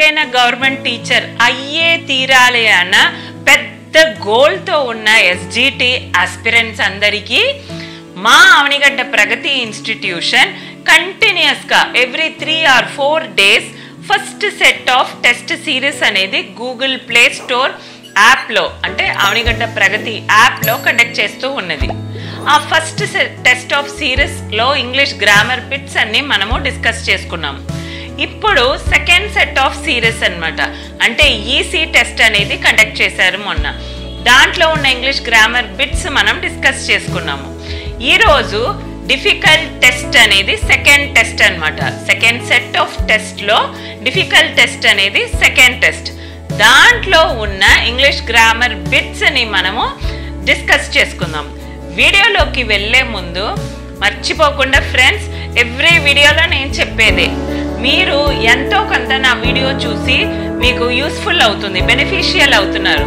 ఎప్పటికైనా government teacher అయ్యే తీరాలి అన్న పెద్ద గోల్తో ఉన్న ఎస్జిటి ఆస్పిరెంట్స్ అందరికీ మా అవనిగడ్డ ప్రగతి ఇన్స్టిట్యూషన్ కంటిన్యూస్గా every 3 or 4 days first set of test series అనేది గూగుల్ ప్లే స్టోర్ యాప్లో అంటే అవనిగడ్డ ప్రగతి యాప్లో కండక్ట్ చేస్తూ ఉన్నది. ఆ ఫస్ట్ టెస్ట్ ఆఫ్ సిరీస్లో ఇంగ్లీష్ గ్రామర్ బిట్స్ అన్ని మనము డిస్కస్ చేసుకున్నాం. ఇప్పుడు సెకండ్ సెట్ ఆఫ్ సిరీస్ అన్నమాట, అంటే ఈసీ టెస్ట్ అనేది కండక్ట్ చేశారు మొన్న. దాంట్లో ఉన్న ఇంగ్లీష్ గ్రామర్ బిట్స్ మనం డిస్కస్ చేసుకున్నాము. ఈరోజు డిఫికల్ట్ టెస్ట్ అనేది సెకండ్ టెస్ట్ అన్నమాట. సెకండ్ సెట్ ఆఫ్ టెస్ట్లో డిఫికల్ట్ టెస్ట్ అనేది సెకండ్ టెస్ట్. దాంట్లో ఉన్న ఇంగ్లీష్ గ్రామర్ బిట్స్ని మనము డిస్కస్ చేసుకుందాం. వీడియోలోకి వెళ్ళే ముందు మర్చిపోకుండా ఫ్రెండ్స్, ఎవ్రీ వీడియోలో నేను చెప్పేదే, మీరు ఎంతో కొంత నా వీడియో చూసి మీకు యూస్ఫుల్ అవుతుంది, బెనిఫిషియల్ అవుతున్నారు.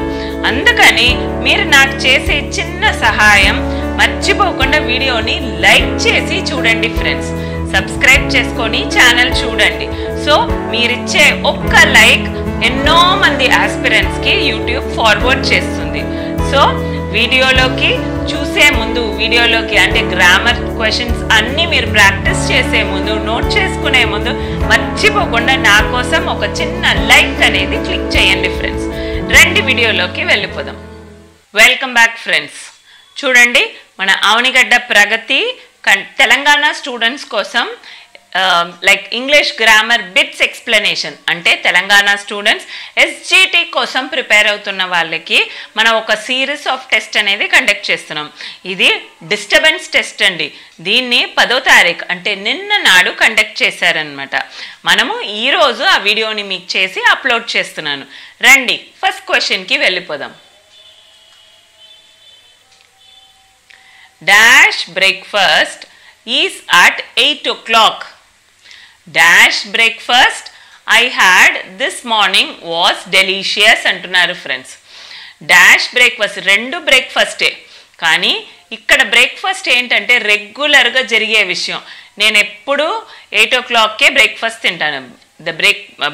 అందుకని మీరు నాకు చేసే చిన్న సహాయం, మర్చిపోకుండా వీడియోని లైక్ చేసి చూడండి ఫ్రెండ్స్. సబ్స్క్రైబ్ చేసుకొని ఛానల్ చూడండి. సో మీరిచ్చే ఒక్క లైక్ ఎన్నో మంది ఆస్పిరెంట్స్కి యూట్యూబ్ ఫార్వర్డ్ చేస్తుంది. సో వీడియోలోకి చూసే ముందు, వీడియోలోకి అంటే గ్రామర్ క్వశ్చన్స్ అన్నీ మీరు ప్రాక్టీస్ చేసే ముందు, నోట్ చేసుకునే ముందు మర్చిపోకుండా నా కోసం ఒక చిన్న లైక్ అనేది క్లిక్ చేయండి ఫ్రెండ్స్. రండి వీడియోలోకి వెళ్ళిపోదాం. Welcome back friends. చూడండి, మన అవనిగడ్డ ప్రగతి తెలంగాణ స్టూడెంట్స్ కోసం like English grammar bits explanation, అంటే తెలంగాణ స్టూడెంట్స్ ఎస్జిటి కోసం ప్రిపేర్ అవుతున్న వాళ్ళకి మనం ఒక సిరీస్ ఆఫ్ టెస్ట్ అనేది కండక్ట్ చేస్తున్నాం. ఇది డిస్టర్బెన్స్ టెస్ట్ అండి. దీన్ని 10వ తారీఖు అంటే నిన్న నాడు కండక్ట్ చేశారనమాట. మనము ఈరోజు ఆ వీడియోని మీకు చేసి అప్లోడ్ చేస్తున్నాను. రండి ఫస్ట్ క్వశ్చన్కి వెళ్ళిపోదాం. Dash breakfast is at 8 o'clock. Dash breakfast I had this morning was delicious అంటున్నారు ఫ్రెండ్స్. డాష్ బ్రేక్ఫాస్ట్ రెండు బ్రేక్ఫాస్టే, కానీ ఇక్కడ బ్రేక్ఫాస్ట్ ఏంటంటే రెగ్యులర్గా జరిగే విషయం. నేను ఎప్పుడు 8 o'clockకే బ్రేక్ఫాస్ట్ తింటాను.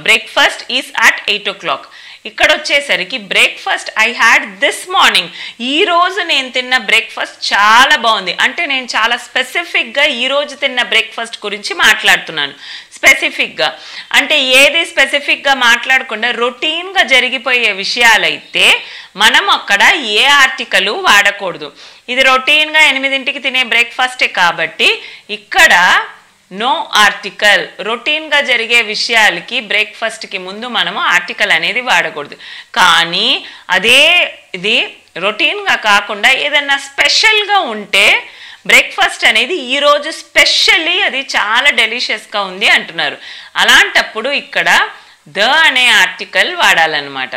Breakfast is at 8 o'clock. ఇక్కడ వచ్చేసరికి breakfast I had this morning, ఈరోజు నేను తిన్న బ్రేక్ఫాస్ట్ చాలా బాగుంది. అంటే నేను చాలా స్పెసిఫిక్గా ఈరోజు తిన్న బ్రేక్ఫాస్ట్ గురించి మాట్లాడుతున్నాను. స్పెసిఫిక్గా అంటే ఏది స్పెసిఫిక్గా మాట్లాడకుండా రొటీన్గా జరిగిపోయే విషయాలైతే మనం అక్కడ ఏ ఆర్టికల్ వాడకూడదు. ఇది రొటీన్గా 8ంటికి తినే బ్రేక్ఫాస్టే కాబట్టి ఇక్కడ నో ఆర్టికల్. రొటీన్గా జరిగే విషయాలకి బ్రేక్ఫాస్ట్కి ముందు మనము ఆర్టికల్ అనేది వాడకూడదు. కానీ అదే ఇది రొటీన్గా కాకుండా ఏదన్నా స్పెషల్గా ఉంటే బ్రేక్ఫాస్ట్ అనేది ఈరోజు స్పెషల్లీ అది చాలా డెలిషియస్గా ఉంది అంటున్నారు. అలాంటప్పుడు ఇక్కడ ద అనే ఆర్టికల్ వాడాలన్నమాట.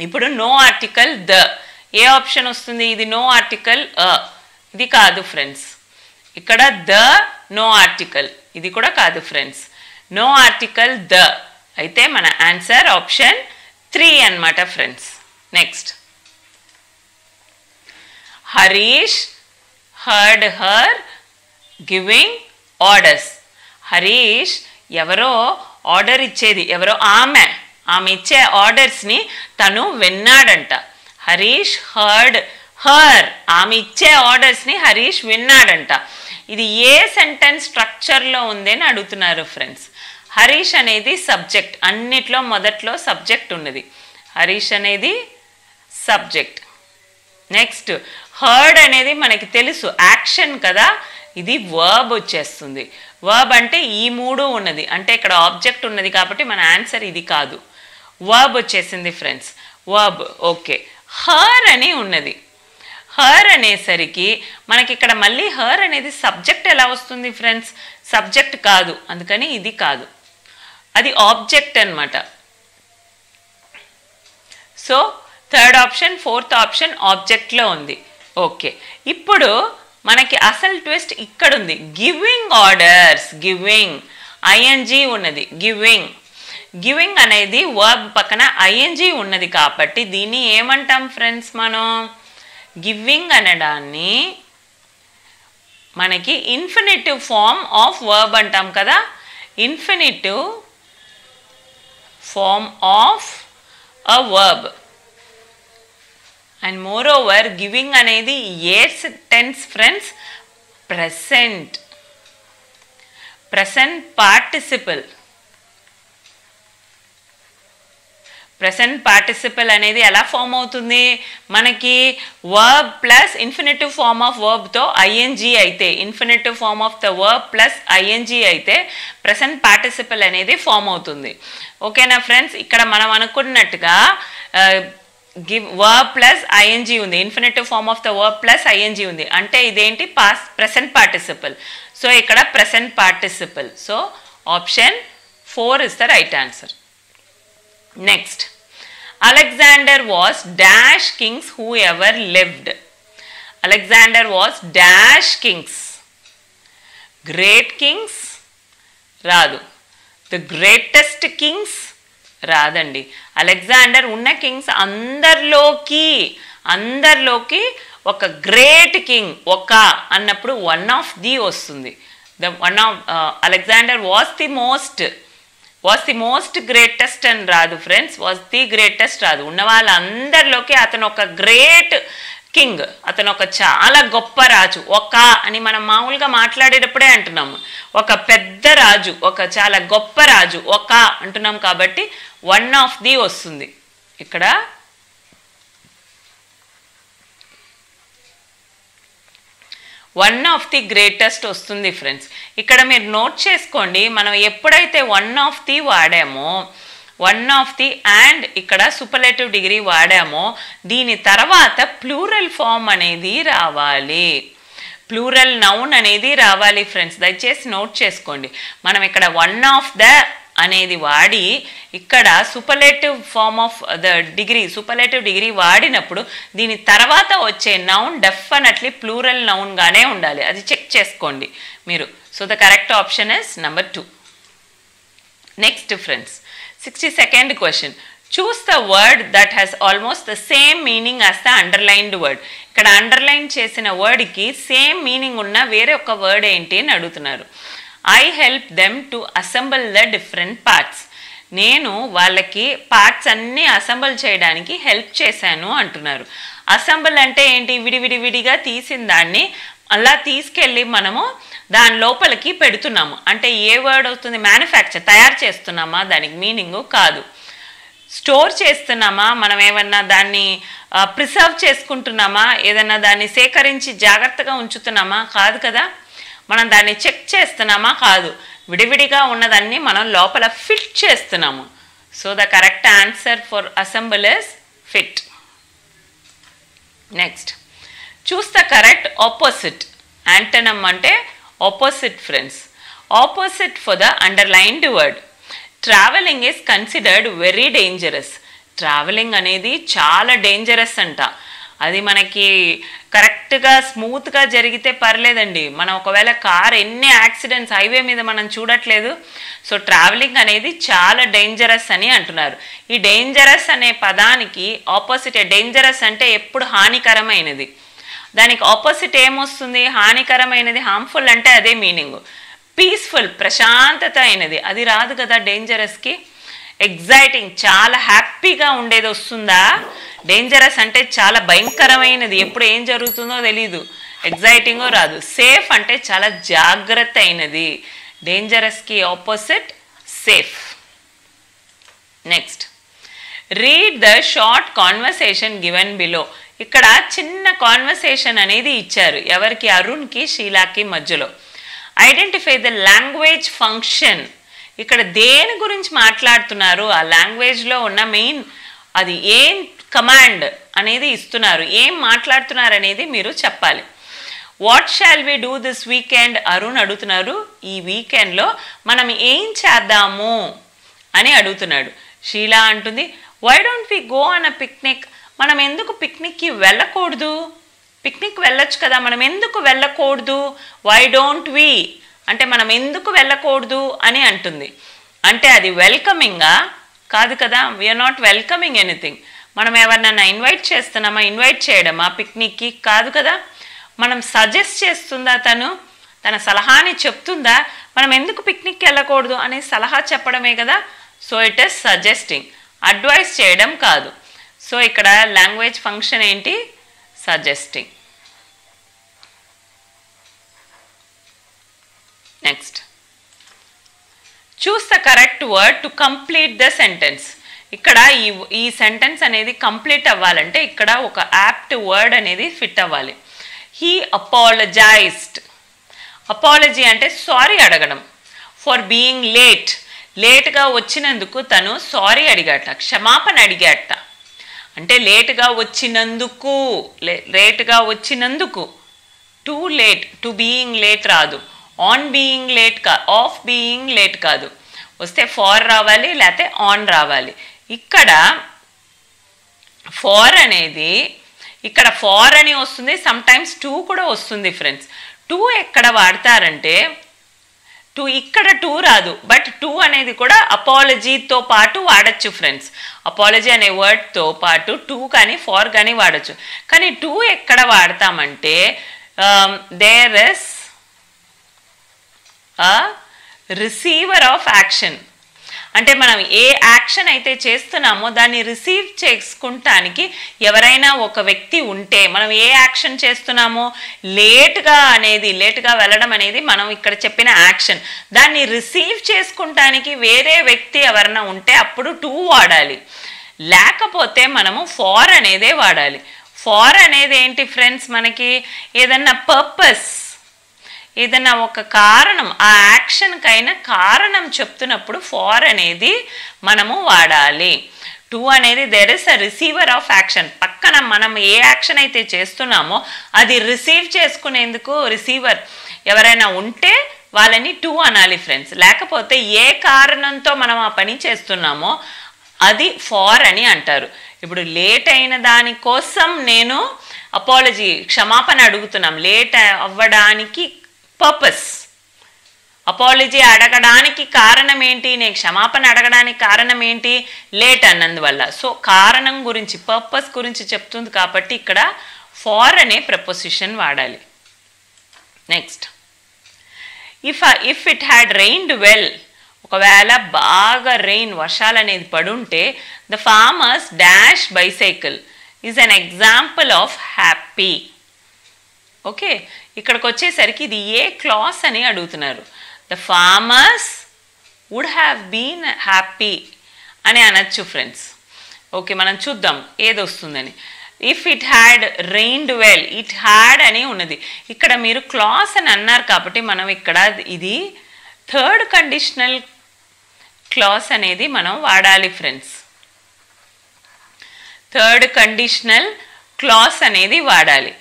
ఇప్పుడు no article the, A option వస్తుంది? ఇది నో ఆర్టికల్ ఇది కాదు ఫ్రెండ్స్. ఇక్కడ ద నో ఆర్టికల్, ఇది కూడా కాదు ఫ్రెండ్స్. నో ఆర్టికల్ ద అయితే మన ఆన్సర్ ఆప్షన్ 3 అన్నమాట friends. Next, Harish heard her giving orders. Harish ఎవరో ఆర్డర్ ఇచ్చేది, ఎవరో ఆమె ఇచ్చే ఆర్డర్స్ని తను విన్నాడంట. హరీష్ హర్డ్ హర్, ఆమె ఇచ్చే ఆర్డర్స్ని హరీష్ విన్నాడంట. ఇది ఏ సెంటెన్స్ స్ట్రక్చర్లో ఉంది అని అడుగుతున్నారు ఫ్రెండ్స్. హరీష్ అనేది సబ్జెక్ట్, అన్నిట్లో మొదట్లో సబ్జెక్ట్ ఉన్నది. హరీష్ అనేది సబ్జెక్ట్. నెక్స్ట్, హర్డ్ అనేది మనకి తెలుసు యాక్షన్ కదా, ఇది వర్బ్ వచ్చేస్తుంది. వర్బ్ అంటే ఈ 3 ఉన్నది, అంటే ఇక్కడ ఆబ్జెక్ట్ ఉన్నది కాబట్టి మన ఆన్సర్ ఇది కాదు, వర్బ్ వచ్చేసింది ఫ్రెండ్స్. Verb okay. హర్ అని ఉన్నది. హర్ అనేసరికి మనకి ఇక్కడ మళ్ళీ హర్ అనేది సబ్జెక్ట్ ఎలా వస్తుంది ఫ్రెండ్స్? సబ్జెక్ట్ కాదు, అందుకని ఇది కాదు, అది ఆబ్జెక్ట్ అన్నమాట. So 3rd option 4th option ఆబ్జెక్ట్లో ఉంది. ఓకే, ఇప్పుడు మనకి అసలు ట్విస్ట్ ఇక్కడ ఉంది. గివింగ్ ఆర్డర్స్, గివింగ్ ఐఎన్జీ ఉన్నది. గివింగ్ అనేది వర్బ్ పక్కన ఐఎన్జీ ఉన్నది కాబట్టి దీన్ని ఏమంటాం ఫ్రెండ్స్? మనం గివింగ్ అనడాన్ని మనకి ఇన్ఫినిటివ్ ఫామ్ ఆఫ్ వర్బ్ అంటాం కదా. Infinitive form of a verb. And moreover, giving అనేది yes tense friends, present participle. Present participle అనేది ఎలా ఫామ్ అవుతుంది? మనకి verb plus infinitive form of వర్బ్తో ఐఎన్జీ అయితే, infinitive form of the verb plus ING అయితే ప్రెసెంట్ పార్టిసిపల్ అనేది form అవుతుంది. ఓకేనా ఫ్రెండ్స్? ఇక్కడ మనం అనుకున్నట్టుగా వర్బ్ ప్లస్ ఐఎన్జీ ఉంది, infinitive form of the verb plus ING ఉంది, అంటే ఇదేంటి? Present participle. సో ఇక్కడ present participle. So option 4 is the right answer. Next, Alexander was dash kings who ever lived. Alexander was dash kings. Great kings రాదు. The greatest kings రాదండి. Alexander ఉన్న Kings అందరిలోకి ఒక great king ఒక అన్నప్పుడు one of the వస్తుంది. Alexander was the most greatest అని రాదు friends, was the greatest రాదు. ఉన్న వాళ్ళందరిలోకి అతను ఒక గ్రేట్ కింగ్, అతను ఒక చాలా గొప్ప రాజు. ఒక అని మనం మామూలుగా మాట్లాడేటప్పుడే అంటున్నాము, ఒక పెద్ద రాజు, ఒక చాలా గొప్ప రాజు ఒక అంటున్నాం కాబట్టి వన్ ఆఫ్ ది వస్తుంది. ఇక్కడ వన్ ఆఫ్ ది గ్రేటెస్ట్ వస్తుంది ఫ్రెండ్స్. ఇక్కడ మీరు నోట్ చేసుకోండి, మనం ఎప్పుడైతే వన్ ఆఫ్ ది వాడామో, వన్ ఆఫ్ ది అండ్ ఇక్కడ సూపర్లేటివ్ డిగ్రీ వాడామో, దీని తర్వాత ప్లూరల్ ఫామ్ అనేది రావాలి, ప్లూరల్ నౌన్ అనేది రావాలి ఫ్రెండ్స్. దయచేసి నోట్ చేసుకోండి. మనం ఇక్కడ వన్ ఆఫ్ ద అనేది వాడి ఇక్కడ superlative form of the degree, superlative degree వాడినప్పుడు దీని తర్వాత వచ్చే నౌన్ డెఫినెట్లీ ప్లూరల్ నౌన్గానే ఉండాలి. అది చెక్ చేసుకోండి మీరు. So the correct option is number 2. Next friends, 62nd question. Choose the word that has almost the same meaning as the underlined word. ఇక్కడ underline చేసిన వర్డ్కి సేమ్ మీనింగ్ ఉన్న వేరే ఒక వర్డ్ ఏంటి అని అడుగుతున్నారు. I help them to assemble the different parts. నేను వాళ్ళకి పార్ట్స్ అన్నీ అసెంబుల్ చేయడానికి హెల్ప్ చేశాను అంటున్నారు. అసెంబుల్ అంటే ఏంటి? విడివిడిగా తీసిన దాన్ని అలా తీసుకెళ్ళి మనము దాని లోపలికి పెడుతున్నాము అంటే ఏ వర్డ్ అవుతుంది? మ్యానుఫ్యాక్చర్, తయారు చేస్తున్నామా? దానికి మీనింగు కాదు. స్టోర్ చేస్తున్నామా? మనం ఏమన్నా దాన్ని ప్రిసర్వ్ చేసుకుంటున్నామా? ఏదన్నా దాన్ని సేకరించి జాగ్రత్తగా ఉంచుతున్నామా? కాదు కదా. మనం దాన్ని చెక్ చేస్తున్నామా? కాదు. విడివిడిగా ఉన్నదాన్ని మనం లోపల ఫిట్ చేస్తున్నాము. So the correct answer for assemble is fit. Next, choose the correct opposite. Antonym అంటే opposite friends. Opposite for the underlined word. Travelling is considered very dangerous. Travelling అనేది చాలా డేంజరస్ అంట. అది మనకి కరెక్ట్గా స్మూత్గా జరిగితే పర్లేదండి. మనం ఒకవేళ కార్ ఎన్ని యాక్సిడెంట్స్ హైవే మీద మనం చూడట్లేదు. సో ట్రావెలింగ్ అనేది చాలా డేంజరస్ అని అంటున్నారు. ఈ డేంజరస్ అనే పదానికి ఆపోజిట్, డేంజరస్ అంటే ఎప్పుడు హానికరమైనది, దానికి ఆపోజిట్ ఏమొస్తుంది? హానికరమైనది, హార్మ్ఫుల్ అంటే అదే మీనింగ్. పీస్ఫుల్, ప్రశాంతత అయినది, అది రాదు కదా డేంజరస్కి. ఎగ్జైటింగ్, చాలా హ్యాపీగా ఉండేది వస్తుందా? డేంజరస్ అంటే చాలా భయంకరమైనది, ఎప్పుడు ఏం జరుగుతుందో తెలీదు, ఎగ్జైటింగో రాదు. సేఫ్ అంటే చాలా జాగ్రత్త అయినది. డేంజరస్కి opposite safe. Next, read the short conversation given below. ఇక్కడ చిన్న కాన్వర్సేషన్ అనేది ఇచ్చారు. ఎవరికి? అరుణ్కి షీలాకి మధ్యలో. Identify the language function. ఇక్కడ దేని గురించి మాట్లాడుతున్నారు? ఆ లాంగ్వేజ్లో ఉన్న మెయిన్ అది ఏం కమాండ్ అనేది ఇస్తున్నారు, ఏం మాట్లాడుతున్నారు అనేది మీరు చెప్పాలి. What shall we do this weekend? Arun అడుగుతున్నారు, ఈ వీకెండ్లో మనం ఏం చేద్దాము అని అడుగుతున్నాడు. షీలా అంటుంది, why don't we go on a picnic? మనం ఎందుకు పిక్నిక్కి వెళ్ళకూడదు? పిక్నిక్ వెళ్ళొచ్చు కదా, మనం ఎందుకు వెళ్ళకూడదు? వై డోంట్ వి అంటే మనం ఎందుకు వెళ్ళకూడదు అని అంటుంది. అంటే అది వెల్కమింగా? కాదు కదా. We are not welcoming anything. మనం ఎవరినైనా ఇన్వైట్ చేస్తున్నామా? ఇన్వైట్ చేయడమా పిక్నిక్కి? కాదు కదా. మనం సజెస్ట్ చేస్తుందా? తన సలహాని చెప్తుందా? మనం ఎందుకు పిక్నిక్కి వెళ్ళకూడదు అనే సలహా చెప్పడమే కదా. So it is suggesting, advice చేయడం కాదు. సో ఇక్కడ లాంగ్వేజ్ ఫంక్షన్ ఏంటి? Suggesting. Next, choose the correct word to complete the sentence. ఇక్కడ ఈ సెంటెన్స్ అనేది కంప్లీట్ అవ్వాలంటే ఇక్కడ ఒక యాప్ట్ వర్డ్ అనేది ఫిట్ అవ్వాలి. He apologised. అపాలజీ అంటే సారీ అడగడం. ఫర్ బీయింగ్ లేట్, లేట్గా వచ్చినందుకు తను సారీ అడిగాట, క్షమాపణ అడిగాట. అంటే లేట్గా వచ్చినందుకు, to late, to being late రాదు, on being late of being late కాదు. వస్తే ఫార్ రావాలి, లేకపోతే ఆన్ రావాలి. ఇక్కడ ఫార్ అనేది, ఇక్కడ ఫార్ అని వస్తుంది, సమ్ టైమ్స్ టు కూడా వస్తుంది ఫ్రెండ్స్. టు ఎక్కడ వాడతారంటే, ఇక్కడ టు రాదు, బట్ టు అనేది కూడా అపాలజీతో పాటు వాడచ్చు ఫ్రెండ్స్. అపాలజీ అనే వర్డ్తో పాటు టు కానీ ఫార్ కానీ వాడచ్చు. కానీ టు ఎక్కడ వాడతామంటే there is a receiver of action. అంటే మనం ఏ యాక్షన్ అయితే చేస్తున్నామో దాన్ని రిసీవ్ చేసుకుంటానికి ఎవరైనా ఒక వ్యక్తి ఉంటే, మనం ఏ యాక్షన్ చేస్తున్నామో లేట్గా వెళ్ళడం అనేది మనం ఇక్కడ చెప్పిన యాక్షన్, దాన్ని రిసీవ్ చేసుకుంటానికి వేరే వ్యక్తి ఎవరైనా ఉంటే అప్పుడు టు వాడాలి. లేకపోతే మనము ఫార్ అనేదే వాడాలి. ఫార్ అనేది ఏంటి ఫ్రెండ్స్? మనకి ఏదన్నా పర్పస్, ఏదన్నా ఒక కారణం, ఆ యాక్షన్కైనా కారణం చెప్తున్నప్పుడు ఫార్ అనేది మనము వాడాలి. టు అనేది there is a receiver of action. పక్కన మనం ఏ యాక్షన్ అయితే చేస్తున్నామో అది రిసీవ్ చేసుకునేందుకు రిసీవర్ ఎవరైనా ఉంటే వాళ్ళని టు అనాలి ఫ్రెండ్స్. లేకపోతే ఏ కారణంతో మనం ఆ పని చేస్తున్నామో అది ఫార్ అని అంటారు. ఇప్పుడు లేట్ అయిన దానికోసం నేను అపాలజీ, క్షమాపణ అడుగుతున్నాం. లేట్ అవ్వడానికి పర్పస్, అపాలజీ అడగడానికి కారణం ఏంటి, నేను క్షమాపణ అడగడానికి కారణం ఏంటి, లేట్ అన్నందువల్ల. సో కారణం గురించి, పర్పస్ గురించి చెప్తుంది కాబట్టి ఇక్కడ ఫార్ అనే ప్రపోజిషన్ వాడాలి. Next, if it had rained well, ఒకవేళ బాగా రెయిన్, వర్షాలు అనేది పడుంటే the farmers dash bicycle is an example of happy. Okay, ఇక్కడికి వచ్చేసరికి ఇది ఏ క్లాస్ అని అడుగుతున్నారు. The farmers would have been happy అని అనొచ్చు ఫ్రెండ్స్. ఓకే, మనం చూద్దాం ఏది వస్తుందని. If it had rained well, it had అని ఉన్నది. ఇక్కడ మీరు క్లాస్ అని అన్నారు కాబట్టి మనం ఇక్కడ ఇది థర్డ్ కండిషనల్ క్లాస్ అనేది మనం వాడాలి ఫ్రెండ్స్. థర్డ్ కండిషనల్ క్లాస్ అనేది వాడాలి.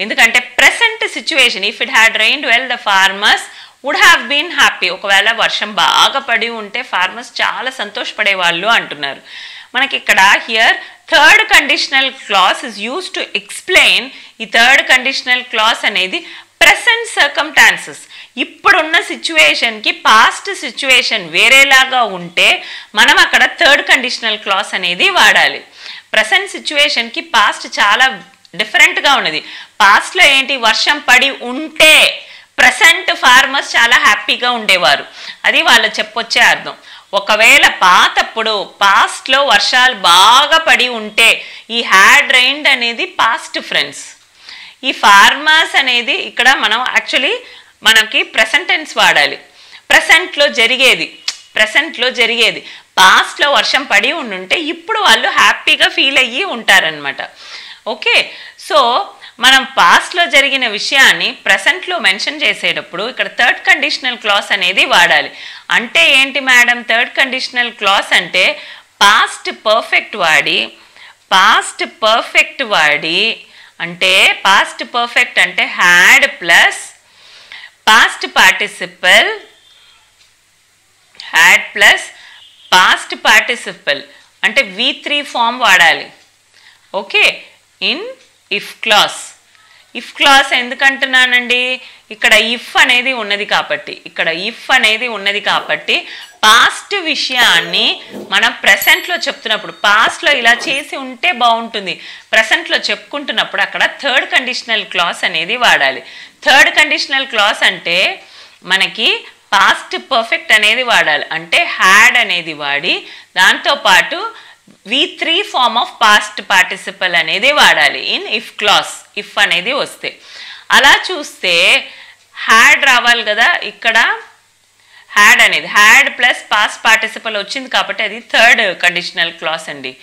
ఎందుకంటే present situation, if it had rained well the farmers would have been happy. ఒకవేళ వర్షం బాగా పడి ఉంటే ఫార్మర్స్ చాలా సంతోషపడేవాళ్ళు అంటున్నారు. మనకి ఇక్కడ here third conditional clause is use to explain. ఈ థర్డ్ కండిషనల్ క్లాస్ అనేది ప్రెసెంట్ సర్కమ్టాన్సెస్, ఇప్పుడున్న సిచ్యువేషన్కి పాస్ట్ సిచ్యువేషన్ వేరేలాగా ఉంటే మనం అక్కడ థర్డ్ కండిషనల్ క్లాస్ అనేది వాడాలి. ప్రెసెంట్ సిచ్యువేషన్కి పాస్ట్ చాలా డిఫరెంట్గా ఉన్నది. పాస్ట్లో ఏంటి, వర్షం పడి ఉంటే ప్రెసెంట్ ఫార్మర్స్ చాలా హ్యాపీగా ఉండేవారు, అది వాళ్ళు చెప్పొచ్చే అర్థం. ఒకవేళ పాస్ట్లో వర్షాలు బాగా పడి ఉంటే ఈ హ్యాడ్ రెయిన్డ్ అనేది పాస్ట్ ఫ్రెండ్స్. ఈ ఫార్మర్స్ అనేది ఇక్కడ మనం యాక్చువల్లీ మనకి ప్రెసెంట్ టెన్స్ వాడాలి. ప్రెసెంట్లో జరిగేది పాస్ట్లో వర్షం పడి ఉండుంటే ఇప్పుడు వాళ్ళు హ్యాపీగా ఫీల్ అయ్యి ఉంటారనమాట. ఓకే, సో మనం పాస్ట్లో జరిగిన విషయాన్ని ప్రెసెంట్లో మెన్షన్ చేసేటప్పుడు ఇక్కడ థర్డ్ కండిషనల్ క్లాస్ అనేది వాడాలి. అంటే ఏంటి మేడం థర్డ్ కండిషనల్ క్లాస్ అంటే? పాస్ట్ పర్ఫెక్ట్ వాడి అంటే పాస్ట్ పర్ఫెక్ట్ అంటే హ్యాడ్ ప్లస్ పాస్ట్ పార్టిసిపల్, అంటే V3 ఫామ్ వాడాలి. ఓకే, ఇన్ ఇఫ్ క్లాస్ ఎందుకంటున్నానండి, ఇక్కడ ఇఫ్ అనేది ఉన్నది కాబట్టి పాస్ట్ విషయాన్ని మనం ప్రెసెంట్లో చెప్తున్నప్పుడు, పాస్ట్లో ఇలా చేసి ఉంటే బాగుంటుంది, ప్రెసెంట్లో చెప్పుకుంటున్నప్పుడు అక్కడ థర్డ్ కండిషనల్ క్లాస్ అనేది వాడాలి. థర్డ్ కండిషనల్ క్లాస్ అంటే మనకి పాస్ట్ పర్ఫెక్ట్ అనేది వాడాలి. అంటే హ్యాడ్ అనేది వాడి దాంతోపాటు V3 form of past participle అనేది వాడాలి ఇన్ ఇఫ్ క్లాస్. ఇఫ్ అనేది వస్తే అలా చూస్తే హ్యాడ్ రావాలి కదా. ఇక్కడ హ్యాడ్ అనేది హ్యాడ్ ప్లస్ పాస్ట్ పార్టిసిపల్ వచ్చింది కాబట్టి అది థర్డ్ కండిషనల్ క్లాస్ అండి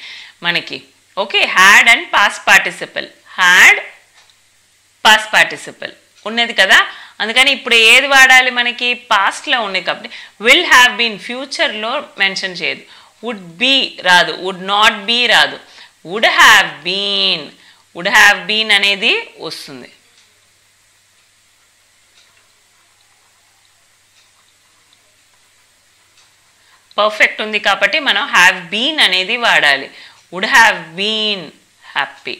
మనకి. Okay, had and past participle, had past participle ఉన్నది కదా. అందుకని ఇప్పుడు ఏది వాడాలి మనకి? పాస్ట్లో ఉన్నాయి కాబట్టి విల్ హ్యావ్ బీన్ ఫ్యూచర్లో మెన్షన్ చేయదు. వుడ్ బీ రాదు, వుడ్ నాట్ బీ రాదు, would have been, would have been అనేది వస్తుంది. పర్ఫెక్ట్ ఉంది కాబట్టి మనం హ్యావ్ బీన్ అనేది వాడాలి. Would have been happy.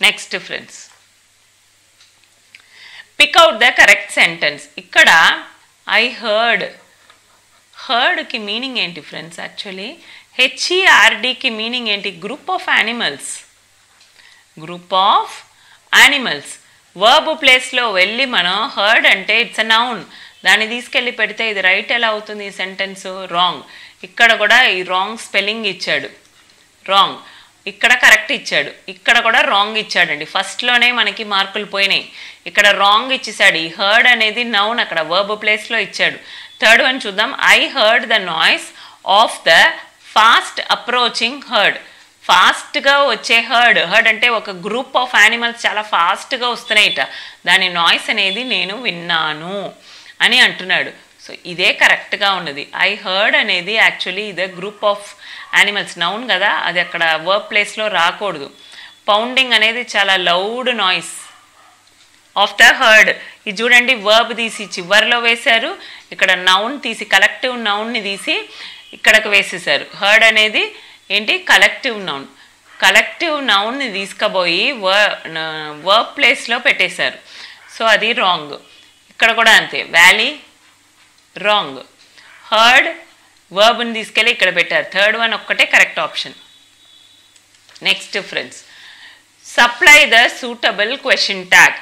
Next friends, pick out the correct sentence. ఇక్కడ ఐ హర్డ్, హర్డ్కి మీనింగ్ ఏంటి ఫ్రెండ్స్? యాక్చువల్లీ HERDకి మీనింగ్ ఏంటి? Group of animals, group of animals. Verb ప్లేస్లో వెళ్ళి మనం హర్డ్ అంటే ఇట్స్ అ నౌన్, దాన్ని తీసుకెళ్ళి పెడితే ఇది రైట్ ఎలా అవుతుంది ఈ సెంటెన్స్? రాంగ్. ఇక్కడ కూడా ఈ రాంగ్ స్పెల్లింగ్ ఇచ్చాడు, రాంగ్. ఇక్కడ కరెక్ట్ ఇచ్చాడు, ఇక్కడ కూడా రాంగ్ ఇచ్చాడండి. ఫస్ట్లోనే మనకి మార్కులు పోయినాయి, ఇక్కడ రాంగ్ ఇచ్చేసాడు. ఈ హర్డ్ అనేది నౌన్, అక్కడ వర్బ్ ప్లేస్లో ఇచ్చాడు. థర్డ్ వన్ చూద్దాం. I heard the noise of the fast approaching heard. ఫాస్ట్గా వచ్చే హర్డ్, హర్డ్ అంటే ఒక గ్రూప్ ఆఫ్ యానిమల్స్ చాలా ఫాస్ట్గా వస్తున్నాయిట, దాని నాయిస్ అనేది నేను విన్నాను అని అంటున్నాడు. సో ఇదే కరెక్ట్గా ఉన్నది. ఐ హర్డ్ అనేది యాక్చువల్లీ ఇదే గ్రూప్ ఆఫ్ యానిమల్స్, నౌన్ కదా, అది అక్కడ వర్బ్ ప్లేస్లో రాకూడదు. పౌండింగ్ అనేది చాలా loud noise of the heard. ఇది చూడండి, వర్బ్ తీసి చివరిలో వేశారు, ఇక్కడ నౌన్ తీసి కలెక్టివ్ నౌన్ని తీసి ఇక్కడకు వేసేసారు. హర్డ్ అనేది ఏంటి? Collective noun. కలెక్టివ్ నౌన్ని తీసుకుపోయి వర్బ్ ప్లేస్లో పెట్టేశారు. సో అది రాంగ్. ఇక్కడ కూడా అంతే, వ్యాలీ రాంగ్. హర్డ్ వర్బ్ని తీసుకెళ్ళి ఇక్కడ పెట్టారు. థర్డ్ వన్ ఒక్కటే correct option. Next friends, supply the suitable question tag.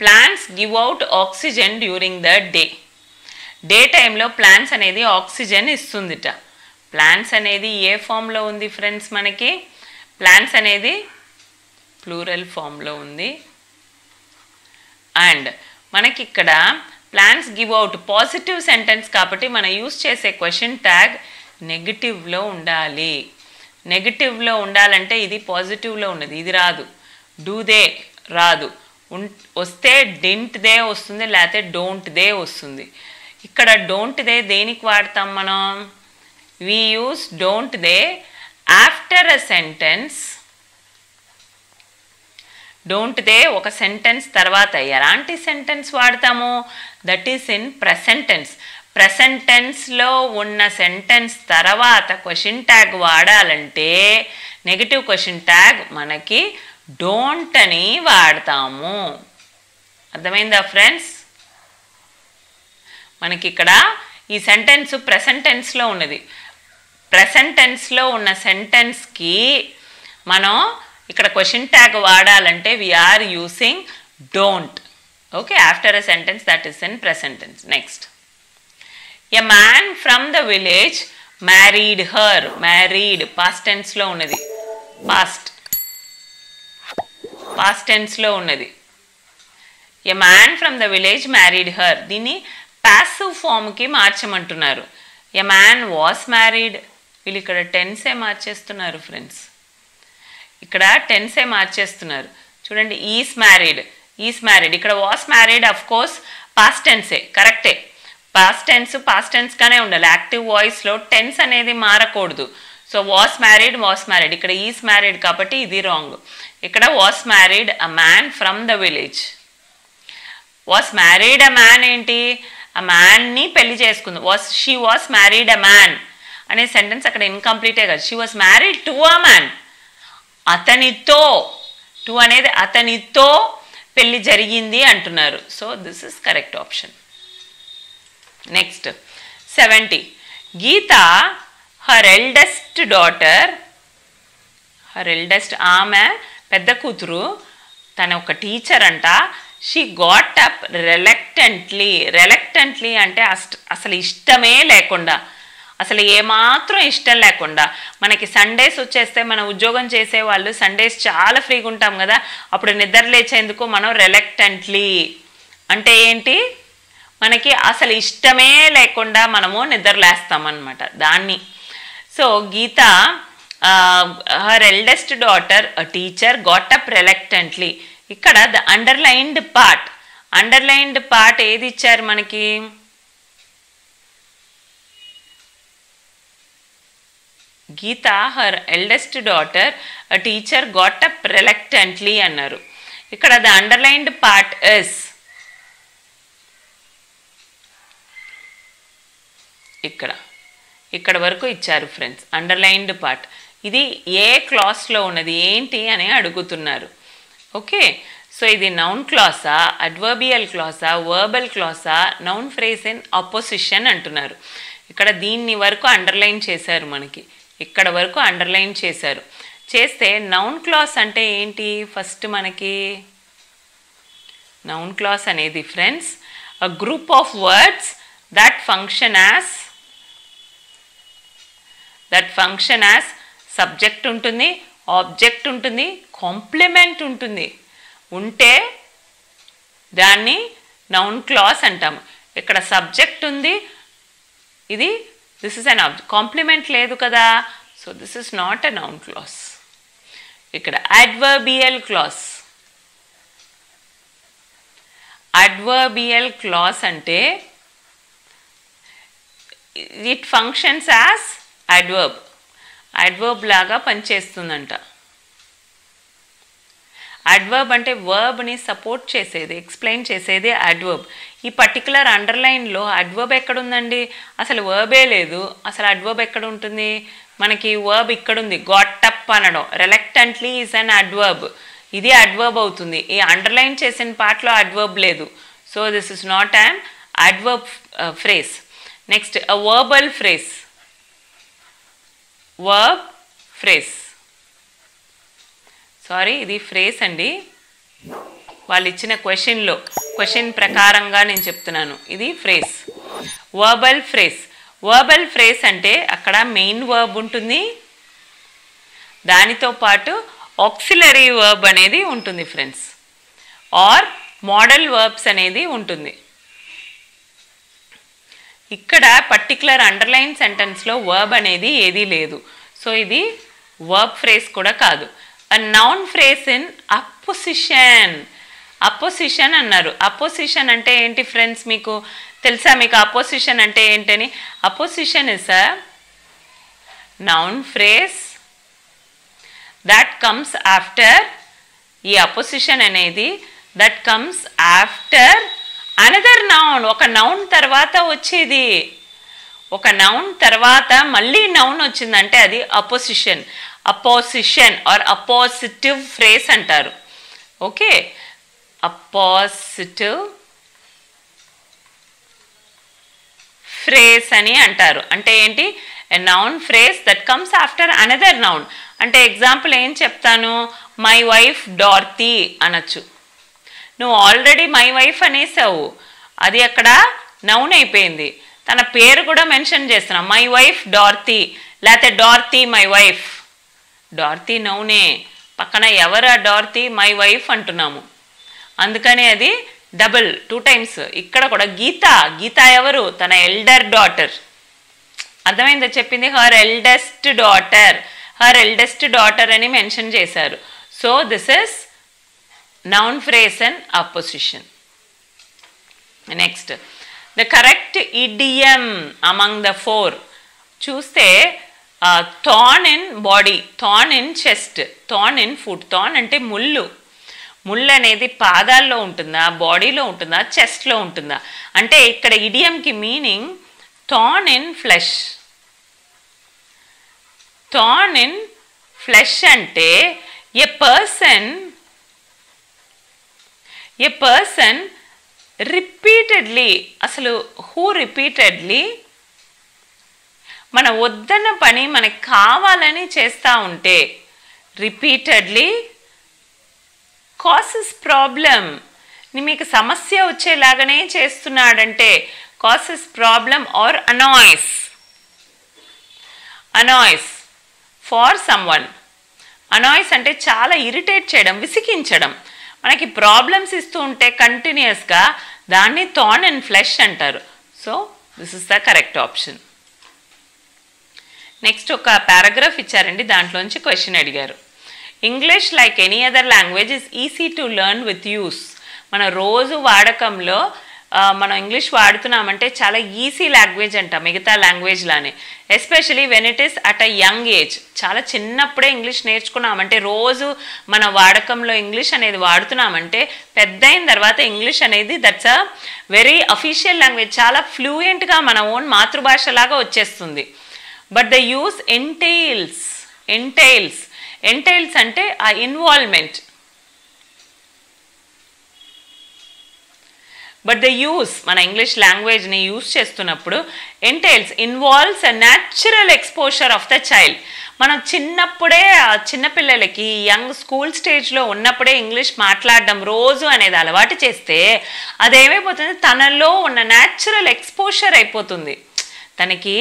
Plants give out oxygen during the day. Day టైంలో ప్లాంట్స్ అనేది ఆక్సిజన్ ఇస్తుందిట. ప్లాంట్స్ అనేది ఏ ఫామ్లో ఉంది ఫ్రెండ్స్? మనకి ప్లాంట్స్ అనేది ప్లూరల్ ఫామ్లో ఉంది. అండ్ మనకి ఇక్కడ plants give out positive sentence కాబట్టి మనం యూస్ చేసే క్వశ్చన్ ట్యాగ్ నెగిటివ్లో ఉండాలి. నెగిటివ్లో ఉండాలంటే ఇది పాజిటివ్లో ఉన్నది, ఇది రాదు. డూ దే రాదు, వస్తే డింట్ దే వస్తుంది, లేకపోతే డోంట్ దే వస్తుంది. ఇక్కడ డోంట్ దే దేనికి వాడతాం మనం? We use don't they after a sentence. Don't they ఒక సెంటెన్స్ తర్వాత ఎలాంటి సెంటెన్స్ వాడతాము? That is in present tense. Present టెన్స్లో ఉన్న సెంటెన్స్ తర్వాత క్వశ్చన్ ట్యాగ్ వాడాలంటే నెగిటివ్ క్వశ్చన్ ట్యాగ్ మనకి డోంట్ అని వాడతాము. అర్థమైందా ఫ్రెండ్స్? మనకి ఇక్కడ ఈ సెంటెన్స్ ప్రెసెంట్ టెన్స్లో ఉన్నది. ప్రెసెంట్ టెన్స్లో ఉన్న సెంటెన్స్కి మనం ఇక్కడ క్వశ్చన్ ట్యాగ్ వాడాలంటే we are using don't. Okay, after a sentence that is in present tense. Next, a man from the village married her. Married past టెన్స్లో ఉన్నది, పాస్ట్ టెన్స్లో ఉన్నది. A man from the village married her. దీన్ని passive ఫామ్కి మార్చమంటున్నారు. A man was married. వీళ్ళు ఇక్కడ టెన్సే మార్చేస్తున్నారు ఫ్రెండ్స్, ఇక్కడ టెన్సే మార్చేస్తున్నారు. చూడండి, ఈస్ మ్యారీడ్, ఈస్ మ్యారీడ్. ఇక్కడ was married of course past టెన్సే, కరెక్టే. పాస్ట్ టెన్స్గానే ఉండాలి. యాక్టివ్ వాయిస్లో టెన్స్ అనేది మారకూడదు. So was married. ఇక్కడ ఈస్ మ్యారీడ్ కాబట్టి ఇది రాంగ్. ఇక్కడ was married a man from the village. Was married a man ఏంటి? ఆ మ్యాన్ని పెళ్లి చేసుకుంది. She was married a man అనే సెంటెన్స్ అక్కడ ఇన్కంప్లీటే కదా. She was married to a man. అతనితో, టు అనేది అతనితో పెళ్లి జరిగింది అంటున్నారు. So this is correct option. Next 70. Geetha her eldest daughter, ఆమె పెద్ద కూతురు, తన ఒక టీచర్ అంట. షీ గాట్ అప్ రెలక్టెంట్లీ అంటే అసలు ఇష్టమే లేకుండా, అసలు ఏమాత్రం ఇష్టం లేకుండా. మనకి సండేస్ వచ్చేస్తే మన ఉద్యోగం చేసేవాళ్ళు సండేస్ చాలా ఫ్రీగా ఉంటాం కదా, అప్పుడు నిద్ర లేచేందుకు మనం రెలక్టెంట్లీ అంటే ఏంటి, మనకి అసలు ఇష్టమే లేకుండా మనము నిద్రలేస్తామన్నమాట దాన్ని. So Geetha her eldest daughter a teacher got up reluctantly. ఇక్కడ ద అండర్లైన్డ్ పార్ట్ ఏది ఇచ్చారు మనకి, Geetha her eldest daughter a teacher got up reluctantly అన్నారు. ఇక్కడ ద అండర్లైన్డ్ పార్ట్ ఇస్, ఇక్కడ వరకు ఇచ్చారు ఫ్రెండ్స్ అండర్లైన్డ్ పార్ట్. ఇది ఏ క్లాస్లో ఉన్నది ఏంటి అని అడుగుతున్నారు. ఓకే, సో ఇది నౌన్ క్లాసా, అడ్వర్బియల్ క్లాసా, వర్బల్ క్లాసా, నౌన్ ఫ్రేజ్ ఇన్ అపోజిషన్ అంటున్నారు. ఇక్కడ దీన్ని వరకు అండర్లైన్ చేశారు, మనకి ఇక్కడ వరకు అండర్లైన్ చేస్తే నౌన్ క్లాస్ అంటే ఏంటి, ఫస్ట్ మనకి నౌన్ క్లాస్ అనేది friends a group of words that function as subject ఉంటుంది, ఆబ్జెక్ట్ ఉంటుంది, కాంప్లిమెంట్ ఉంటుంది, ఉంటే దాన్ని నౌన్ క్లాస్ అంటాము. ఇక్కడ సబ్జెక్ట్ ఉంది, this is an object, complement లేదు కదా, so this is not a noun class. ఇక్కడ అడ్వర్బియల్ క్లాస్ అంటే ఇట్ ఫంక్షన్స్ యాజ్ అడ్వర్బ్ లాగా పనిచేస్తుందంట. అడ్వర్బ్ అంటే వర్బ్ని సపోర్ట్ చేసేది, ఎక్స్ప్లెయిన్ చేసేది అడ్వర్బ్. ఈ పర్టికులర్ అండర్లైన్లో అడ్వర్బ్ ఎక్కడుందండి, అసలు వర్బే లేదు, అసలు అడ్వర్బ్ ఎక్కడ ఉంటుంది, మనకి వర్బ్ ఇక్కడుంది, గాట్ అప్ అనడం, రెలక్టెంట్లీ ఈజ్ అన్ అడ్వర్బ్, ఇది అడ్వర్బ్ అవుతుంది. ఈ అండర్లైన్ చేసిన పార్ట్లో అడ్వర్బ్ లేదు, so this is not an adverb phrase. Next a verbal phrase, ఇది ఫ్రేజ్ అండి, వాళ్ళు ఇచ్చిన క్వశ్చన్ ప్రకారంగా నేను చెప్తున్నాను, ఇది ఫ్రేజ్. వర్బల్ ఫ్రేజ్ అంటే అక్కడ మెయిన్ వర్బ్ ఉంటుంది, దానితో పాటు ఆక్సిలరీ వర్బ్ అనేది ఉంటుంది ఫ్రెండ్స్, ఆర్ మోడల్ వర్బ్స్ అనేది ఉంటుంది. ఇక్కడ పర్టికులర్ అండర్లైన్ సెంటెన్స్లో వర్బ్ అనేది ఏదీ లేదు, సో ఇది వర్బ్ ఫ్రేజ్ కూడా కాదు. A noun phrase in opposition అన్నారు. అపోజిషన్ అంటే ఏంటి ఫ్రెండ్స్, మీకు తెలుసా, మీకు అపోజిషన్ అంటే ఏంటని? Opposition is a noun phrase that comes after, ఈ అపోజిషన్ అనేది that comes after another noun, ఒక నౌన్ తర్వాత వచ్చేది, ఒక నౌన్ తర్వాత మళ్ళీ నౌన్ వచ్చిందంటే అది అపోజిషన్ ఆర్ అపోజిటివ్ ఫ్రేజ్ అంటారు. ఓకే, అపోజిటివ్ ఫ్రేజ్ అని అంటారు. అంటే ఏంటి, a noun phrase that comes after another noun. అంటే ఎగ్జాంపుల్ ఏం చెప్తాను, మై వైఫ్ డార్తీ అనొచ్చు, నువ్వు ఆల్రెడీ మై వైఫ్ అనేసావు, అది అక్కడ నౌన్ అయిపోయింది, తన పేరు కూడా మెన్షన్ చేస్తున్నాం, మై వైఫ్ డార్తీ, లేకపోతే డార్తీ మై వైఫ్. డార్తీ నౌనే, పక్కన ఎవరు ఆ డార్తీ, మై వైఫ్ అంటున్నాము, అందుకని అది డబుల్ 2 times. ఇక్కడ కూడా గీత ఎవరు, తన ఎల్డర్ డాటర్, అర్థమైందా చెప్పింది, హర్ ఎల్డెస్ట్ డాటర్ అని మెన్షన్ చేశారు. So this is noun phrase and opposition. Next, the correct idiom among the 4. చూస్తే thorn in body, thorn in chest, thorn in foot. thorn అంటే ముళ్ళు అనేది పాదాల్లో ఉంటుందా, బాడీలో ఉంటుందా, చెస్ట్లో ఉంటుందా అంటే ఇక్కడ ఇడియంకి మీనింగ్ thorn in flesh అంటే a person రిపీటెడ్లీ, అసలు రిపీటెడ్లీ మన వద్దన్న పని మనకు కావాలని చేస్తూ ఉంటే, రిపీటెడ్లీ కాసెస్ ప్రాబ్లం, మీకు సమస్య వచ్చేలాగానే చేస్తున్నాడంటే causes problem or annoys for someone. Annoys అంటే చాలా ఇరిటేట్ చేయడం, విసిగించడం. మనకి ప్రాబ్లమ్స్ ఇస్తూ ఉంటే కంటిన్యూస్గా దాన్ని థార్న్ అండ్ ఫ్లెష్ అంటారు. So this is the correct option. Next ఒక పారాగ్రాఫ్ ఇచ్చారండి, దాంట్లోంచి క్వశ్చన్ అడిగారు. English like any other language is easy to learn with use. మన రోజు వాడకంలో మనం ఇంగ్లీష్ వాడుతున్నామంటే చాలా ఈజీ లాంగ్వేజ్ అంట మిగతా లాంగ్వేజ్ లానే. Especially when it is at a young age. చాలా చిన్నప్పుడే ఇంగ్లీష్ నేర్చుకున్నామంటే, రోజు మన వాడకంలో ఇంగ్లీష్ అనేది వాడుతున్నామంటే, పెద్ద అయిన తర్వాత ఇంగ్లీష్ అనేది that's a very official language. చాలా ఫ్లూయెంట్గా మన ఓన్ మాతృభాషలాగా వచ్చేస్తుంది. బట్ ద యూస్ ఎంటైల్స్ అంటే ఆ ఇన్వాల్వ్మెంట్. బట్ ద యూస్ మన ఇంగ్లీష్ లాంగ్వేజ్ని యూస్ చేస్తున్నప్పుడు involves a natural exposure of the child. మనం చిన్నప్పుడే చిన్నపిల్లలకి యంగ్ స్కూల్ స్టేజ్లో ఉన్నప్పుడే ఇంగ్లీష్ మాట్లాడడం రోజు అనేది అలవాటు చేస్తే అదేమైపోతుంది, తనలో ఉన్న న్యాచురల్ ఎక్స్పోజర్ అయిపోతుంది. తనకి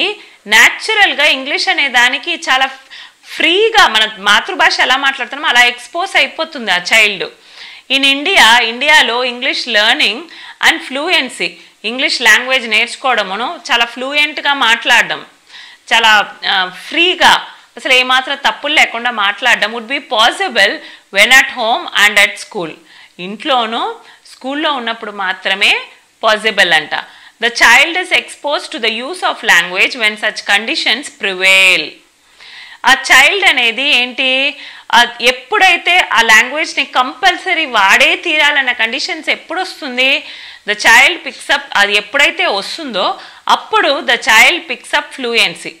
న్యాచురల్గా ఇంగ్లీష్ అనే దానికి చాలా ఫ్రీగా మన మాతృభాష ఎలా మాట్లాడుతున్నామో అలా ఎక్స్పోజ్ అయిపోతుంది ఆ చైల్డ్. ఇండియాలో English learning and fluency, English language నేర్చుకోవడమును చాలా ఫ్లూయెంట్గా మాట్లాడడం, చాలా ఫ్రీగా అసలు ఏమాత్రం తప్పులు లేకుండా మాట్లాడడం would be possible when at home and at school. ఇంట్లోనూ స్కూల్లో ఉన్నప్పుడు మాత్రమే పాసిబుల్ అంట. The child is expose to the use of language when such conditions prevail. ఆ చైల్డ్ అనేది ఏంటి, ఎప్పుడైతే ఆ లాంగ్వేజ్ని కంపల్సరీ వాడే తీరాలన్న కండిషన్స్ ఎప్పుడు వస్తుంది, ద చైల్డ్ పిక్సప్, అది ఎప్పుడైతే వస్తుందో అప్పుడు the child pickup fluency.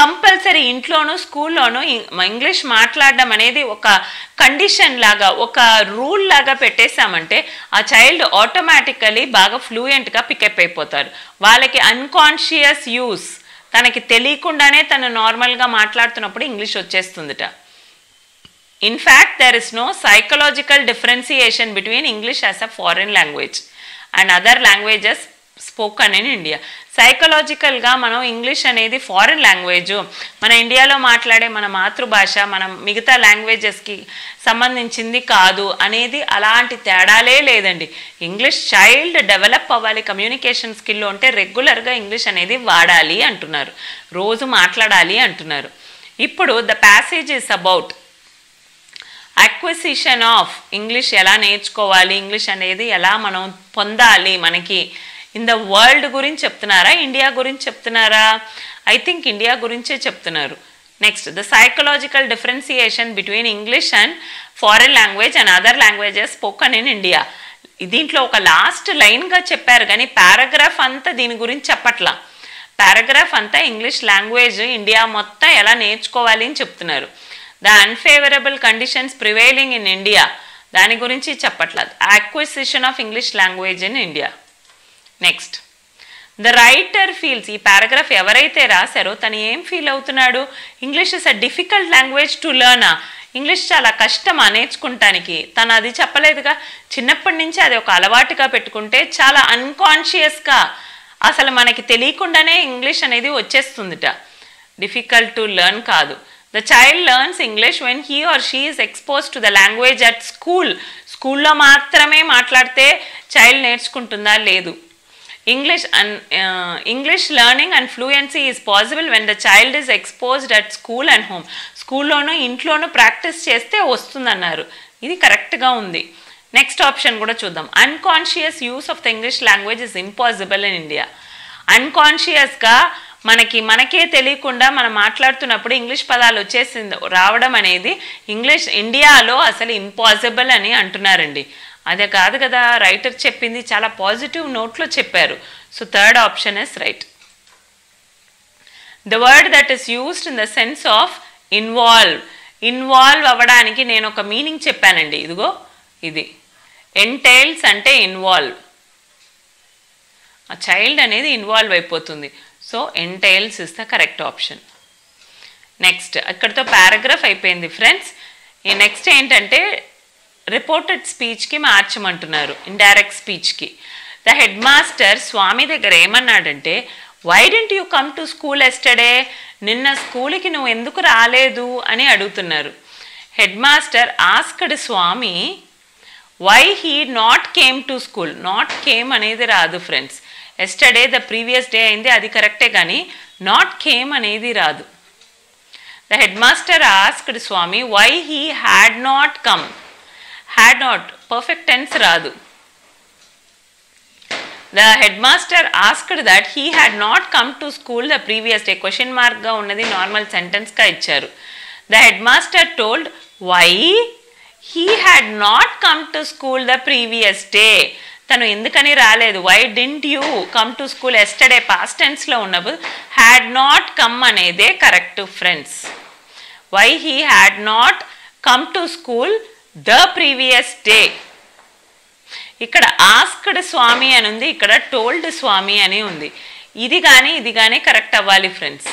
Compulsory ఇంట్లోనూ స్కూల్లోనూ ఇంగ్లీష్ మాట్లాడడం అనేది ఒక కండిషన్ లాగా, ఒక రూల్ లాగా పెట్టేశామంటే ఆ చైల్డ్ ఆటోమేటికలీ బాగా ఫ్లూయెంట్గా పికప్ అయిపోతారు. వాళ్ళకి అన్కాన్షియస్ యూస్, తనకి తెలియకుండానే తను నార్మల్గా మాట్లాడుతున్నప్పుడు ఇంగ్లీష్ వచ్చేస్తుందిట. In fact there is no psychological differentiation between English as a foreign language and other languages spoken in India. సైకలాజికల్గా మనం ఇంగ్లీష్ అనేది ఫారిన్ లాంగ్వేజ్, మన ఇండియాలో మాట్లాడే మన మాతృభాష మనం మిగతా లాంగ్వేజెస్కి సంబంధించింది కాదు అనేది అలాంటి తేడాలే లేదండి. ఇంగ్లీష్ చైల్డ్ డెవలప్ అవ్వాలి, కమ్యూనికేషన్ స్కిల్లో ఉంటే రెగ్యులర్గా ఇంగ్లీష్ అనేది వాడాలి అంటున్నారు, రోజు మాట్లాడాలి అంటున్నారు. ఇప్పుడు the passage is about acquisition of English, ఎలా నేర్చుకోవాలి, ఇంగ్లీష్ అనేది ఎలా మనం పొందాలి మనకి ఇన్ ద వరల్డ్ గురించి చెప్తున్నారా, ఇండియా గురించి చెప్తున్నారా? ఐ థింక్ ఇండియా గురించే చెప్తున్నారు. Next, the psychological differentiation between English and foreign language and other languages spoken in India. దీంట్లో ఒక లాస్ట్ లైన్గా చెప్పారు కానీ పారాగ్రాఫ్ అంతా దీని గురించి చెప్పట్లా. పారాగ్రాఫ్ అంతా ఇంగ్లీష్ లాంగ్వేజ్ ఇండియా మొత్తం ఎలా నేర్చుకోవాలి అని చెప్తున్నారు. The unfavourable conditions prevailing in India, దాని గురించి చెప్పట్లేదు. Acquisition of English language in India. Next, the writer feels, ఈ పారాగ్రాఫ్ ఎవరైతే రాశారో తను ఏం ఫీల్ అవుతున్నాడు, English is a difficult language to learn, English చాలా కష్టమా నేర్చుకుంటానికి. తను అది చెప్పలేదుగా, చిన్నప్పటి నుంచి అది ఒక అలవాటుగా పెట్టుకుంటే చాలా అన్కాన్షియస్గా అసలు మనకి తెలియకుండానే ఇంగ్లీష్ అనేది వచ్చేస్తుందిట, డిఫికల్ట్ టు లెర్న్ కాదు. The child learns English when he or she is exposed to the language at school. స్కూల్లో మాత్రమే మాట్లాడితే చైల్డ్ నేర్చుకుంటుందా? లేదు. English learning and fluency is possible when the child is exposed at school and home. స్కూల్లోనూ ఇంట్లోనూ practice చేస్తే వస్తుందన్నారు. ఇది కరెక్ట్గా ఉంది. Next option కూడా చూద్దాం. Unconscious use of the English language is impossible in India. అన్కాన్షియస్గా మనకే తెలియకుండా మనం మాట్లాడుతున్నప్పుడు ఇంగ్లీష్ పదాలు వచ్చేసింది రావడం అనేది ఇండియాలో అసలు ఇంపాసిబుల్ అని అంటున్నారండి. అదే కాదు కదా రైటర్ చెప్పింది, చాలా పాజిటివ్ నోట్లో చెప్పారు. So third option is right. The word that is used in the sense of involve అవ్వడానికి నేను ఒక మీనింగ్ చెప్పానండి. ఇదిగో ఇది ఎంటైల్స్ అంటే ఇన్వాల్వ్, ఆ చైల్డ్ అనేది ఇన్వాల్వ్ అయిపోతుంది. So entails is the correct option. Next, ఇక్కడితో పారాగ్రాఫ్ అయిపోయింది ఫ్రెండ్స్. ఈ నెక్స్ట్ ఏంటంటే రిపోర్టెడ్ స్పీచ్కి మార్చమంటున్నారు, ఇండైరెక్ట్ స్పీచ్కి. ద హెడ్ మాస్టర్ స్వామి దగ్గర ఏమన్నాడంటే, why didn't you come to school yesterday, నిన్న స్కూల్కి నువ్వు ఎందుకు రాలేదు అని అడుగుతున్నారు. Head master asked Swami why he not came to school. Not came అనేది రాదు friends. Yesterday the previous day అయింది, అది కరెక్టే, కానీ నాట్ కేమ్ అనేది రాదు. The head master asked Swami why he had not come. Had not perfect tense రాదు. The headmaster asked that he had not come to school the previous day. Question mark ga unnadi normal sentence ka icharu. The headmaster told why he had not come to school the previous day. Tanu endukani raaledu. Why didn't you come to school yesterday? Past tense lo unnappudu had not come anede correct friends. Why he had not come to school the previous day. ఇక్కడ asked స్వామి అని ఉంది, ఇక్కడ told స్వామి అని ఉంది. ఇది కానీ correct అవ్వాలి friends.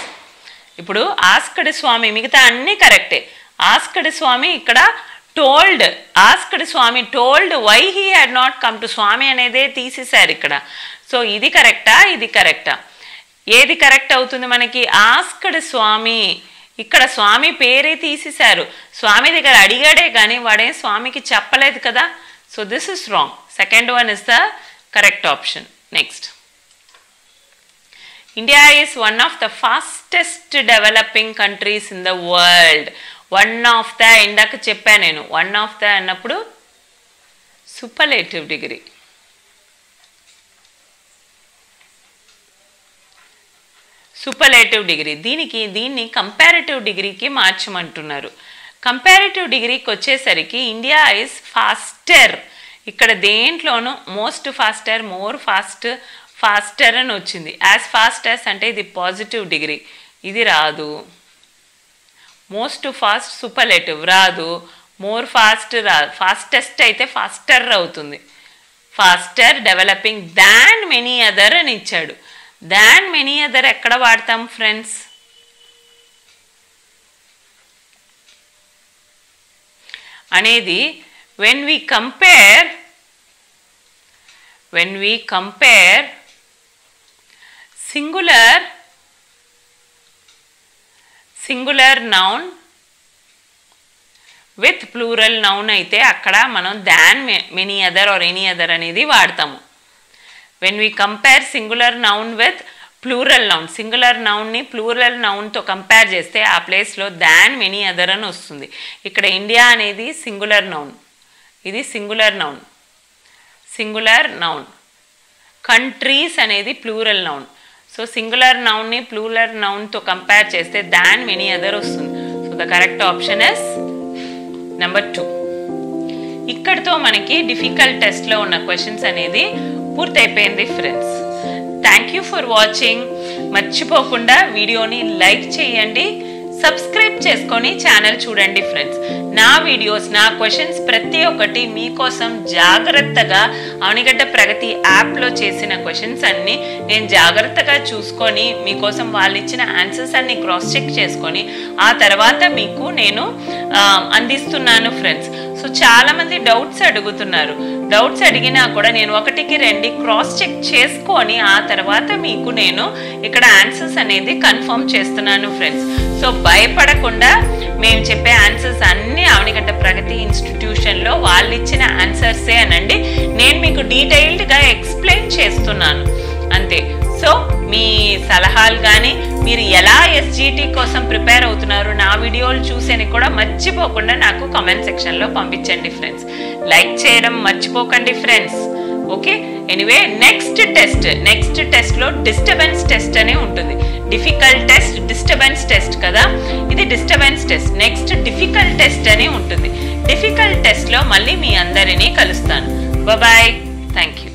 ఇప్పుడు ఆస్క్డ్ స్వామి, మిగతా అన్నీ కరెక్టే. ఆస్క్డ్ స్వామి ఇక్కడ told, asked Swami told why he had not come to. Swami అనేదే తీసేశారు ఇక్కడ. సో ఇది కరెక్టా, ఇది కరెక్టా? ఏది కరెక్ట్ అవుతుంది మనకి? ఆస్క్డ్ స్వామి. ఇక్కడ స్వామి పేరే తీసేశారు. స్వామి దగ్గర అడిగాడే కానీ వాడే స్వామికి చెప్పలేదు కదా. So this is wrong. Second one is the correct option. Next. India is one of the fastest developing countries in the world. One of the, indaka cheppa nenu, one of the annappudu superlative degree. Superlative degree. దీన్ని comparative డిగ్రీకి మార్చమంటున్నారు. Comparative డిగ్రీకి వచ్చేసరికి India is faster. ఇక్కడ దేంట్లోనూ most faster, more faster అని వచ్చింది. As fast as అంటే ఇది positive degree, ఇది రాదు. మోస్ట్ ఫాస్ట్ సూపర్లేటివ్ రాదు. మోర్ ఫాస్ట్ రాదు. ఫాస్టెస్ట్ అయితే ఫాస్టర్ అవుతుంది. Faster, developing, than many other అని ఇచ్చాడు. దాన్ మెనీ అదర్ ఎక్కడ వాడతాం ఫ్రెండ్స్? అనేది when we compare singular noun with plural noun అయితే అక్కడ మనం than many other or any other అనేది వాడతాము. when we compare singular noun with plural noun, singular నౌన్ని ప్లూరల్ నౌన్తో కంపేర్ చేస్తే ఆ ప్లేస్లో దాన్ మెనీ అదర్ అని వస్తుంది. ఇక్కడ ఇండియా అనేది సింగులర్ నౌన్, ఇది సింగులర్ నౌన్. కంట్రీస్ అనేది ప్లూరల్ నౌన్. సో సింగులర్ నౌన్ని ప్లూరల్ నౌన్తో కంపేర్ చేస్తే దాన్ మెనీ అదర్ వస్తుంది. So the correct option is number 2. ఇక్కడితో మనకి డిఫికల్ట్ టెస్ట్లో ఉన్న క్వశ్చన్స్ అనేది పూర్తయిపోయింది friends. Thank you for watching. మర్చిపోకుండా వీడియోని లైక్ చేయండి, సబ్స్క్రైబ్ చేసుకొని ఛానల్ చూడండి ఫ్రెండ్స్. నా వీడియోస్, నా క్వశ్చన్స్ ప్రతి ఒక్కటి మీకోసం జాగ్రత్తగా అవనిగడ్డ ప్రగతి యాప్లో చేసిన క్వశ్చన్స్ అన్నీ నేను జాగ్రత్తగా చూసుకొని మీకోసం వాళ్ళు ఇచ్చిన ఆన్సర్స్ అన్ని క్రాస్ చెక్ చేసుకొని ఆ తర్వాత మీకు నేను అందిస్తున్నాను ఫ్రెండ్స్. సో చాలామంది డౌట్స్ అడుగుతున్నారు. డౌట్స్ అడిగినా కూడా నేను 1కి 2 క్రాస్ చెక్ చేసుకొని ఆ తర్వాత మీకు నేను ఇక్కడ ఆన్సర్స్ అనేది కన్ఫర్మ్ చేస్తున్నాను ఫ్రెండ్స్. సో భయపడకుండా మేము చెప్పే ఆన్సర్స్ అన్నీ అవనిగడ్డ ప్రగతి ఇన్స్టిట్యూషన్లో వాళ్ళు ఇచ్చిన ఆన్సర్సే అనండి. నేను మీకు డీటెయిల్డ్గా ఎక్స్ప్లెయిన్ చేస్తున్నాను అంతే. సో మీ సలహాలు కానీ మీరు ఎలా ఎస్జిటి కోసం ప్రిపేర్ అవుతున్నారు నా వీడియోలు చూసేని కూడా మర్చిపోకుండా నాకు కామెంట్ సెక్షన్లో పంపించండి ఫ్రెండ్స్. లైక్ చేయడం మర్చిపోకండి ఫ్రెండ్స్. ఓకే, ఎనీవే నెక్స్ట్ టెస్ట్లో డిస్టర్బెన్స్ టెస్ట్ అనే ఉంటుంది. డిఫికల్ట్ టెస్ట్, డిస్టర్బెన్స్ టెస్ట్ కదా, ఇది disturbance test. Next difficult test అని ఉంటుంది. డిఫికల్ట్ టెస్ట్లో మళ్ళీ మీ అందరినీ కలుస్తాను. Bye, thank you.